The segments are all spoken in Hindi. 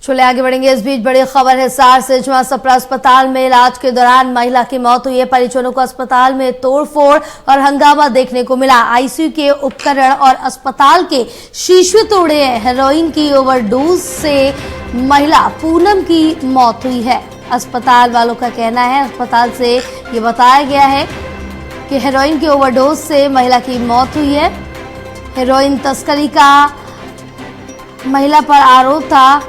चले आगे बढ़ेंगे। इस बीच बड़ी खबर है हिसार से, जहां सप्रा अस्पताल में इलाज के दौरान महिला की मौत हुई है। परिजनों को अस्पताल में तोड़फोड़ और हंगामा देखने को मिला। आईसीयू के उपकरण और अस्पताल के शीशे तोड़े हैं। हेरोइन की ओवरडोज से महिला पूनम की मौत हुई है। अस्पताल वालों का कहना है, अस्पताल से ये बताया गया है कि हेरोइन की ओवरडोज से महिला की मौत हुई है। हेरोइन तस्करी का महिला पर आरोप था।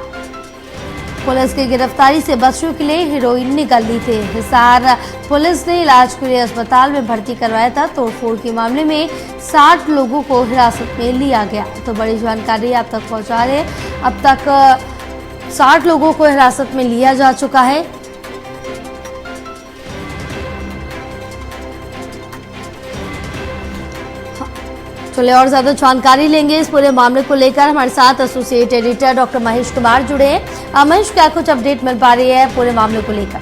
पुलिस की गिरफ्तारी से बचने के लिए हेरोइन निकल ली थी। हिसार पुलिस ने इलाज के लिए अस्पताल में भर्ती करवाया था। तोड़फोड़ के मामले में 60 लोगों को हिरासत में लिया गया। तो बड़ी जानकारी आप तक पहुंचा रहे हैं। अब तक 60 लोगों को हिरासत में लिया जा चुका है। चलिए और ज्यादा जानकारी लेंगे इस पूरे मामले को लेकर। हमारे साथ associate editor doctor Mahesh Kumar जुड़े हैं। महेश, क्या कुछ अपडेट मिल पा रही है पूरे मामले को लेकर?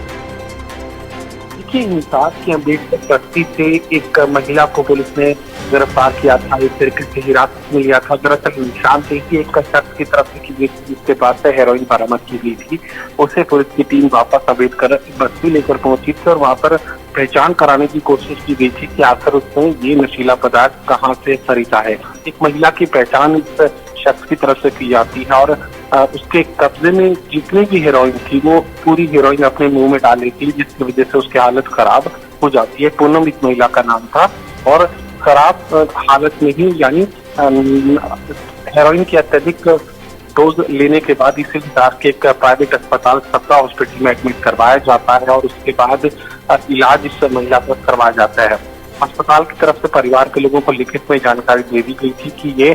देखिए, हिसार की अपडेट प्रगति से एक महिला को पुलिस ने गिरफ्तार किया था, एक तरीके से हिरासत में लिया था। दरअसल निशानदेही एक शख्स की तरफ से की गई थी, जिसके पास से हेरोइन बरामद की गई थी। उसे पुलिस की टीम वापस अवैध कर बस्ती लेकर पहुंची थी और वहां पर पहचान कराने की कोशिश की गई थी कि आखिर उसने ये नशीला पदार्थ कहाँ से खरीदा है। एक महिला की पहचान इस शख्स की तरफ से की जाती है और उसके कब्जे में जितनी भी हेरोइन थी वो पूरी हेरोइन अपने मुंह में डाल लेती है, जिसकी वजह से उसकी हालत खराब हो जाती है। पूनम इस महिला का नाम था और खराब हालत में ही, यानी हेरोइन की अत्यधिक डोज लेने के बाद इसे हिसार के एक प्राइवेट अस्पताल सप्रा हॉस्पिटल में एडमिट करवाया जाता है और उसके बाद इलाज इस महिला पर करवाया जाता है। अस्पताल की तरफ से परिवार के लोगों को लिखित में जानकारी दे दी गई थी कि ये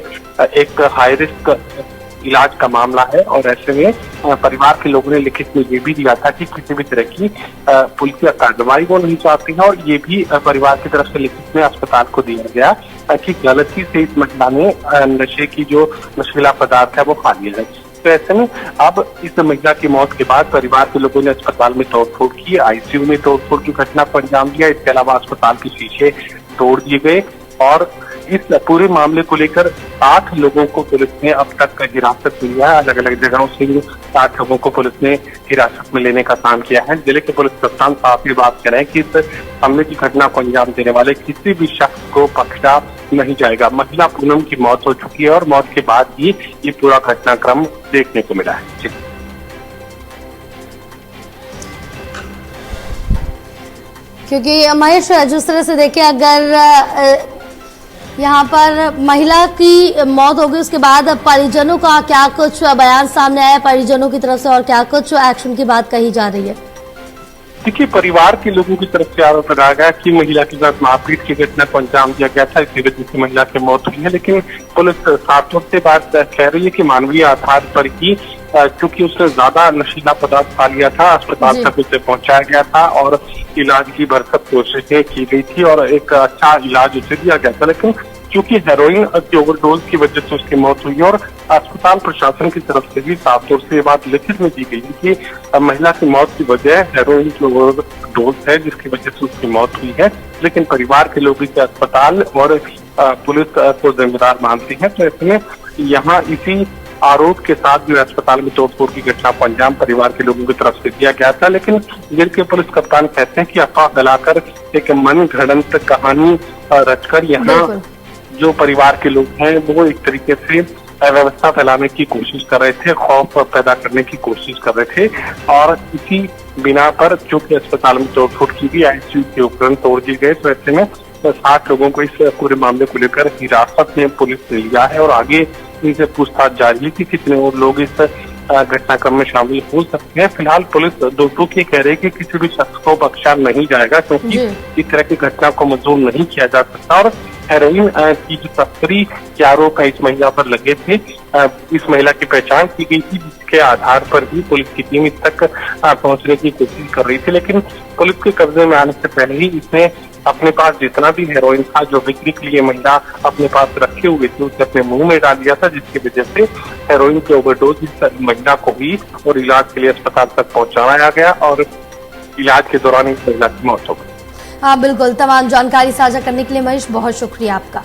एक हाई रिस्क इलाज का मामला है और ऐसे में परिवार के लोगों ने लिखित में ये भी दिया था कि किसी भी तरह की पुलिस कार्रवाई वो नहीं चाहती है। और ये भी परिवार की तरफ से लिखित में अस्पताल को दिया गया कि गलती से इस महिला ने नशे की जो नशीला पदार्थ है वो खा लिया है। तो ऐसे में अब इस महिला की मौत के बाद परिवार के लोगों ने अस्पताल में तोड़फोड़ की, आईसीयू में तोड़फोड़ की घटना को अंजाम दिया। इसके अलावा अस्पताल के शीशे तोड़ दिए गए और इस पूरे मामले को लेकर 8 लोगों को पुलिस ने अब तक हिरासत में लिया है। अलग अलग जगहों से 8 लोगों को पुलिस ने हिरासत में लेने का काम किया है। जिले के पुलिस कप्तान साफ ही बात करें कि इस हमले की घटना को अंजाम देने वाले किसी भी शख्स को बख्शा नहीं जाएगा। महिला पूनम की मौत हो चुकी है और मौत के बाद ही ये पूरा घटनाक्रम देखने को मिला है। क्योंकि महेश, जिस तरह से देखें, अगर यहाँ पर महिला की मौत हो गई, उसके बाद परिजनों का क्या कुछ बयान सामने आया परिजनों की तरफ से और क्या कुछ एक्शन की बात कही जा रही है? देखिए, परिवार के लोगों की तरफ से आरोप लगाया गया कि महिला के साथ मारपीट की घटना को अंजाम दिया गया था, इसी वजह से महिला की मौत हुई है। लेकिन पुलिस साफ तौर से बात कह रही है कि मानवीय आधार पर ही, क्योंकि उसने ज्यादा नशीला पदार्थ खा लिया था, अस्पताल तक उसे पहुंचाया गया था और इलाज की भरसक कोशिशें की गई थी और एक अच्छा इलाज उसे दिया गया था। लेकिन क्योंकि हेरोइन की ओवरडोज की वजह से उसकी मौत हुई और अस्पताल प्रशासन की तरफ से भी साफ तौर से ये बात लिखित में दी गई कि महिला की मौत की वजह हेरोइन की ओवरडोज है, जिसकी वजह से उसकी मौत हुई है। लेकिन परिवार के लोग इसे अस्पताल और पुलिस को जिम्मेदार मानते हैं। तो ऐसे में यहाँ इसी आरोप के साथ जो अस्पताल में तोड़फोड़ की घटना को अंजाम परिवार के लोगों की तरफ से दिया गया था। लेकिन जिले के पुलिस कप्तान कहते हैं कि अफवाह फैलाकर एक मन घड़ंत कहानी रचकर यहाँ जो परिवार के लोग हैं वो एक तरीके से अव्यवस्था फैलाने की कोशिश कर रहे थे, खौफ पैदा करने की कोशिश कर रहे थे। और इसी बिना पर चूंकि अस्पताल में तोड़फोड़ की गई, आईसीयू के उपकरण तोड़ दिए गए, तो ऐसे में 60 लोगों को इस पूरे मामले को लेकर हिरासत में पुलिस ने लिया है और आगे इनसे पूछताछ जारी है कि कितने और लोग इस घटनाक्रम में शामिल हो सकते हैं। फिलहाल पुलिस दोषियों की कह रही है कि किसी भी शख्स को बख्शा नहीं जाएगा, क्योंकि इस तरह की घटना को मंजूर नहीं किया जा सकता। और हेरोइन की जो तस्करी के आरोप इस महिला पर लगे थे, इस महिला की पहचान की गई थी, जिसके आधार पर भी पुलिस की टीम इस तक पहुंचने की कोशिश कर रही थी। लेकिन पुलिस के कब्जे में आने से पहले ही इसने अपने पास जितना भी हेरोइन था जो बिक्री के लिए महिला अपने पास रखे हुए थे उसे अपने मुंह में डाल दिया था, जिसकी वजह से हेरोइन की ओवरडोज इस महिला को हुई और इलाज के लिए अस्पताल तक पहुंचाया गया और इलाज के दौरान इस महिला की मौत हो गई। हाँ बिल्कुल, तमाम जानकारी साझा करने के लिए महेश बहुत शुक्रिया आपका।